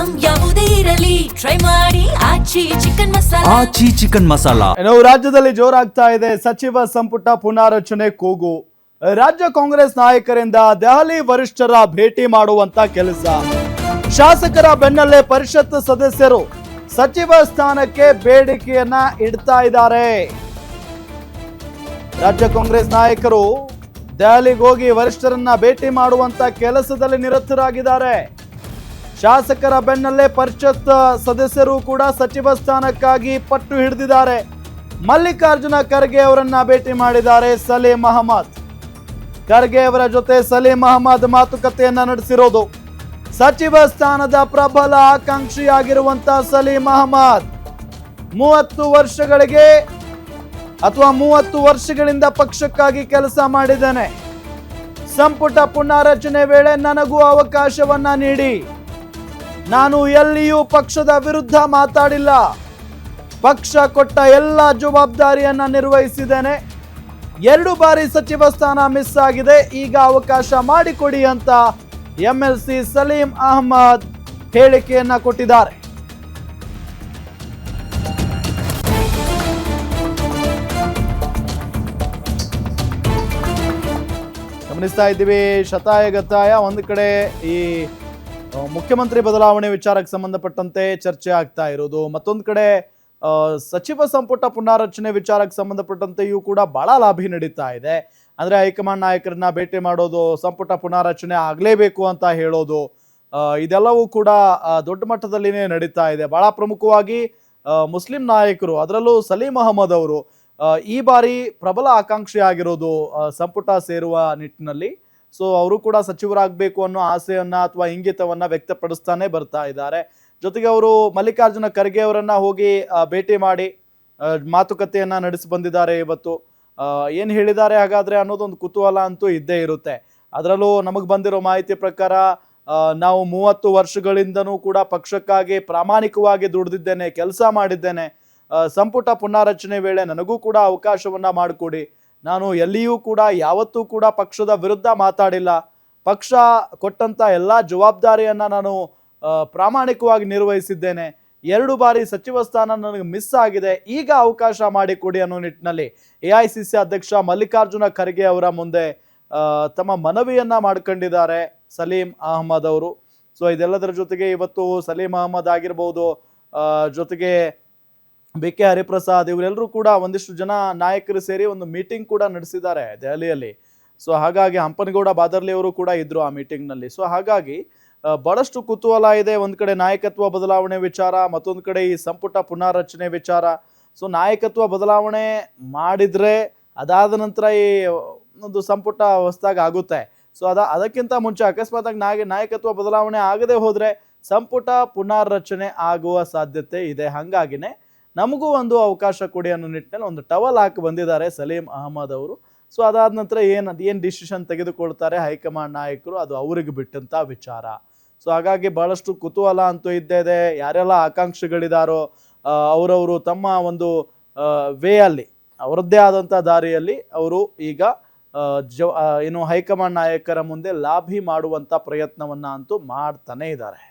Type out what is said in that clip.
Item ಯಾವುದೇ ಇರಲಿ try ಮಾಡಿ ಆಚಿ ಚಿಕನ್ ಮಸಾಲಾ. ಆಚಿ ಚಿಕನ್ ಮಸಾಲಾ. ರಾಜ್ಯದಲ್ಲಿ ಜೋರಾಗ್ತಾ ಇದೆ ಸಚಿವ ಸಂಪುಟ ಪುನಾರಚನೆ ಕೂಗು. ರಾಜ್ಯ ಕಾಂಗ್ರೆಸ್ ನಾಯಕರಿಂದ ದೆಹಲಿ ವರಿಷ್ಠರ ಭೇಟಿ ಮಾಡುವಂತ ಕೆಲಸ. ಶಾಸಕರ ಬೆನ್ನಲ್ಲೇ ಪರಿಷತ್ ಸದಸ್ಯರು ಸಚಿವ ಸ್ಥಾನಕ್ಕೆ ಬೇಡಿಕೆಯನ್ನ ಇಡ್ತಾ ಇದ್ದಾರೆ. ರಾಜ್ಯ ಕಾಂಗ್ರೆಸ್ ನಾಯಕರು ದೆಹಲಿಗೆ ಹೋಗಿ ವರಿಷ್ಠರನ್ನ ಭೇಟಿ ಮಾಡುವಂತ ಕೆಲಸದಲ್ಲಿ ನಿರತರಾಗಿದ್ದಾರೆ. ಶಾಸಕರ ಬೆನ್ನಲ್ಲೇ ಪರಿಷತ್ ಸದಸ್ಯರು ಕೂಡ ಸಚಿವ ಸ್ಥಾನಕ್ಕಾಗಿ ಪಟ್ಟು ಹಿಡಿದಿದ್ದಾರೆ. ಮಲ್ಲಿಕಾರ್ಜುನ ಖರ್ಗೆ ಅವರನ್ನ ಭೇಟಿ ಮಾಡಿದ್ದಾರೆ ಸಲೀಂ ಅಹಮದ್. ಖರ್ಗೆ ಅವರ ಜೊತೆ ಸಲೀಂ ಅಹಮದ್ ಮಾತುಕತೆಯನ್ನ ನಡೆಸಿರೋದು. ಸಚಿವ ಸ್ಥಾನದ ಪ್ರಬಲ ಆಕಾಂಕ್ಷಿಯಾಗಿರುವಂತ ಸಲೀಂ ಅಹಮದ್ 30 ವರ್ಷಗಳಿಂದ ಪಕ್ಷಕ್ಕಾಗಿ ಕೆಲಸ ಮಾಡಿದ್ದೇನೆ. ಸಂಪುಟ ಪುನಾರಚನೆ ವೇಳೆ ನನಗೂ ಅವಕಾಶವನ್ನ ನೀಡಿ. ನಾನು ಎಲ್ಲಿಯೂ ಪಕ್ಷದ ವಿರುದ್ಧ ಮಾತಾಡಿಲ್ಲ. ಪಕ್ಷ ಕೊಟ್ಟ ಎಲ್ಲ ಜವಾಬ್ದಾರಿಯನ್ನ ನಿರ್ವಹಿಸಿದ್ದೇನೆ. 2 ಬಾರಿ ಸಚಿವ ಸ್ಥಾನ ಮಿಸ್ ಆಗಿದೆ. ಈಗ ಅವಕಾಶ ಮಾಡಿಕೊಡಿ ಅಂತ MLC ಸಲೀಂ ಅಹಮದ್ ಹೇಳಿಕೆಯನ್ನ ಕೊಟ್ಟಿದ್ದಾರೆ. ಗಮನಿಸ್ತಾ ಇದ್ದೀವಿ ಶತಾಯಗತಾಯ. ಒಂದು ಕಡೆ ಈ ಮುಖ್ಯಮಂತ್ರಿ ಬದಲಾವಣೆ ವಿಚಾರಕ್ಕೆ ಸಂಬಂಧಪಟ್ಟಂತೆ ಚರ್ಚೆ ಆಗ್ತಾ ಇರೋದು, ಮತ್ತೊಂದು ಕಡೆ ಸಚಿವ ಸಂಪುಟ ಪುನಾರಚನೆ ವಿಚಾರಕ್ಕೆ ಸಂಬಂಧಪಟ್ಟಂತೆಯೂ ಕೂಡ ಬಹಳ ಲಾಭಿ ನಡೀತಾ ಇದೆ. ಅಂದ್ರೆ ಹೈಕಮಾಂಡ್ ನಾಯಕರನ್ನ ಭೇಟಿ ಮಾಡೋದು, ಸಂಪುಟ ಪುನಾರಚನೆ ಆಗಲೇಬೇಕು ಅಂತ ಹೇಳೋದು, ಇದೆಲ್ಲವೂ ಕೂಡ ದೊಡ್ಡ ಮಟ್ಟದಲ್ಲಿನೇ ನಡೀತಾ ಇದೆ. ಬಹಳ ಪ್ರಮುಖವಾಗಿ ಮುಸ್ಲಿಂ ನಾಯಕರು, ಅದರಲ್ಲೂ ಸಲೀಂ ಅಹಮದ್ ಅವರು ಈ ಬಾರಿ ಪ್ರಬಲ ಆಕಾಂಕ್ಷಿ ಆಗಿರೋದು ಸಂಪುಟ ಸೇರುವ ನಿಟ್ಟಿನಲ್ಲಿ. ಸೊ ಅವರು ಕೂಡ ಸಚಿವರಾಗಬೇಕು ಅನ್ನೋ ಆಸೆಯನ್ನ ಅಥವಾ ಇಂಗಿತವನ್ನ ವ್ಯಕ್ತಪಡಿಸ್ತಾನೆ ಬರ್ತಾ ಇದ್ದಾರೆ. ಜೊತೆಗೆ ಅವರು ಮಲ್ಲಿಕಾರ್ಜುನ ಖರ್ಗೆ ಅವರನ್ನ ಹೋಗಿ ಭೇಟಿ ಮಾಡಿ ಮಾತುಕತೆಯನ್ನ ನಡೆಸಿ ಬಂದಿದ್ದಾರೆ. ಇವತ್ತು ಏನ್ ಹೇಳಿದ್ದಾರೆ ಹಾಗಾದ್ರೆ ಅನ್ನೋದೊಂದು ಕುತೂಹಲ ಅಂತೂ ಇದ್ದೇ ಇರುತ್ತೆ. ಅದರಲ್ಲೂ ನಮಗೆ ಬಂದಿರೋ ಮಾಹಿತಿ ಪ್ರಕಾರ ನಾವು 30 ವರ್ಷಗಳಿಂದನೂ ಕೂಡ ಪಕ್ಷಕ್ಕಾಗಿ ಪ್ರಾಮಾಣಿಕವಾಗಿ ದುಡಿದಿದ್ದೇನೆ, ಕೆಲಸ ಮಾಡಿದ್ದೇನೆ. ಸಂಪುಟ ಪುನಾರಚನೆ ವೇಳೆ ನನಗೂ ಕೂಡ ಅವಕಾಶವನ್ನ ಮಾಡಿಕೊಡಿ. ನಾನು ಎಲ್ಲಿಯೂ ಕೂಡ ಯಾವತ್ತೂ ಕೂಡ ಪಕ್ಷದ ವಿರುದ್ಧ ಮಾತಾಡಿಲ್ಲ. ಪಕ್ಷ ಕೊಟ್ಟಂತ ಎಲ್ಲ ಜವಾಬ್ದಾರಿಯನ್ನ ನಾನು ಪ್ರಾಮಾಣಿಕವಾಗಿ ನಿರ್ವಹಿಸಿದ್ದೇನೆ. 2 ಬಾರಿ ಸಚಿವ ಸ್ಥಾನ ನನಗೆ ಮಿಸ್ ಆಗಿದೆ. ಈಗ ಅವಕಾಶ ಮಾಡಿಕೊಡಿ ಅನ್ನೋ ನಿಟ್ಟಿನಲ್ಲಿ AICC ಅಧ್ಯಕ್ಷ ಮಲ್ಲಿಕಾರ್ಜುನ ಖರ್ಗೆ ಅವರ ಮುಂದೆ ತಮ್ಮ ಮನವಿಯನ್ನ ಮಾಡ್ಕೊಂಡಿದ್ದಾರೆ ಸಲೀಂ ಅಹಮದ್ ಅವರು. ಸೊ ಇದೆಲ್ಲದರ ಜೊತೆಗೆ ಇವತ್ತು ಸಲೀಂ ಅಹಮದ್ ಆಗಿರ್ಬೋದು, ಜೊತೆಗೆ BK ಹರಿಪ್ರಸಾದ್, ಇವರೆಲ್ಲರೂ ಕೂಡ ಒಂದಿಷ್ಟು ಜನ ನಾಯಕರು ಸೇರಿ ಒಂದು ಮೀಟಿಂಗ್ ಕೂಡ ನಡೆಸಿದ್ದಾರೆ ದೆಹಲಿಯಲ್ಲಿ. ಸೊ ಹಾಗಾಗಿ ಹಂಪನಗೌಡ ಬಾದರ್ಲಿ ಅವರು ಕೂಡ ಇದ್ರು ಆ ಮೀಟಿಂಗ್ನಲ್ಲಿ. ಸೊ ಹಾಗಾಗಿ ಬಹಳಷ್ಟು ಕುತೂಹಲ ಇದೆ. ಒಂದು ಕಡೆ ನಾಯಕತ್ವ ಬದಲಾವಣೆ ವಿಚಾರ, ಮತ್ತೊಂದು ಕಡೆ ಈ ಸಂಪುಟ ಪುನಾರಚನೆ ವಿಚಾರ. ಸೊ ನಾಯಕತ್ವ ಬದಲಾವಣೆ ಮಾಡಿದ್ರೆ ಅದಾದ ನಂತರ ಈ ಒಂದು ಸಂಪುಟ ಹೊಸದಾಗಿ ಆಗುತ್ತೆ. ಸೊ ಅದಕ್ಕಿಂತ ಮುಂಚೆ ಅಕಸ್ಮಾತ್ ಆಗಿ ನಾಯಕತ್ವ ಬದಲಾವಣೆ ಆಗದೆ ಹೋದ್ರೆ ಸಂಪುಟ ಪುನಾರಚನೆ ಆಗುವ ಸಾಧ್ಯತೆ ಇದೆ. ಹಾಗಾಗಿನೇ ನಮಗೂ ಒಂದು ಅವಕಾಶ ಕೊಡಿ ಅನ್ನೋ ನಿಟ್ಟಿನಲ್ಲಿ ಒಂದು ಟವಲ್ ಹಾಕಿ ಬಂದಿದ್ದಾರೆ ಸಲೀಂ ಅಹಮದ್ ಅವರು. ಸೊ ಅದಾದ ನಂತರ ಏನು ಡಿಸಿಷನ್ ತೆಗೆದುಕೊಳ್ತಾರೆ ಹೈಕಮಾಂಡ್ ನಾಯಕರು, ಅದು ಅವರಿಗೆ ಬಿಟ್ಟಂತ ವಿಚಾರ. ಸೊ ಹಾಗಾಗಿ ಬಹಳಷ್ಟು ಕುತೂಹಲ ಅಂತೂ ಇದ್ದೇ ಇದೆ. ಯಾರೆಲ್ಲ ಆಕಾಂಕ್ಷಿಗಳಿದಾರೋ ಅವರವರು ತಮ್ಮ ಒಂದು ವೇ ಅಲ್ಲಿ, ಅವರದ್ದೇ ಆದಂಥ ದಾರಿಯಲ್ಲಿ ಅವರು ಈಗ ಏನು ಹೈಕಮಾಂಡ್ ನಾಯಕರ ಮುಂದೆ ಲಾಭಿ ಮಾಡುವಂತ ಪ್ರಯತ್ನವನ್ನ ಅಂತೂ ಮಾಡ್ತಾನೆ ಇದ್ದಾರೆ.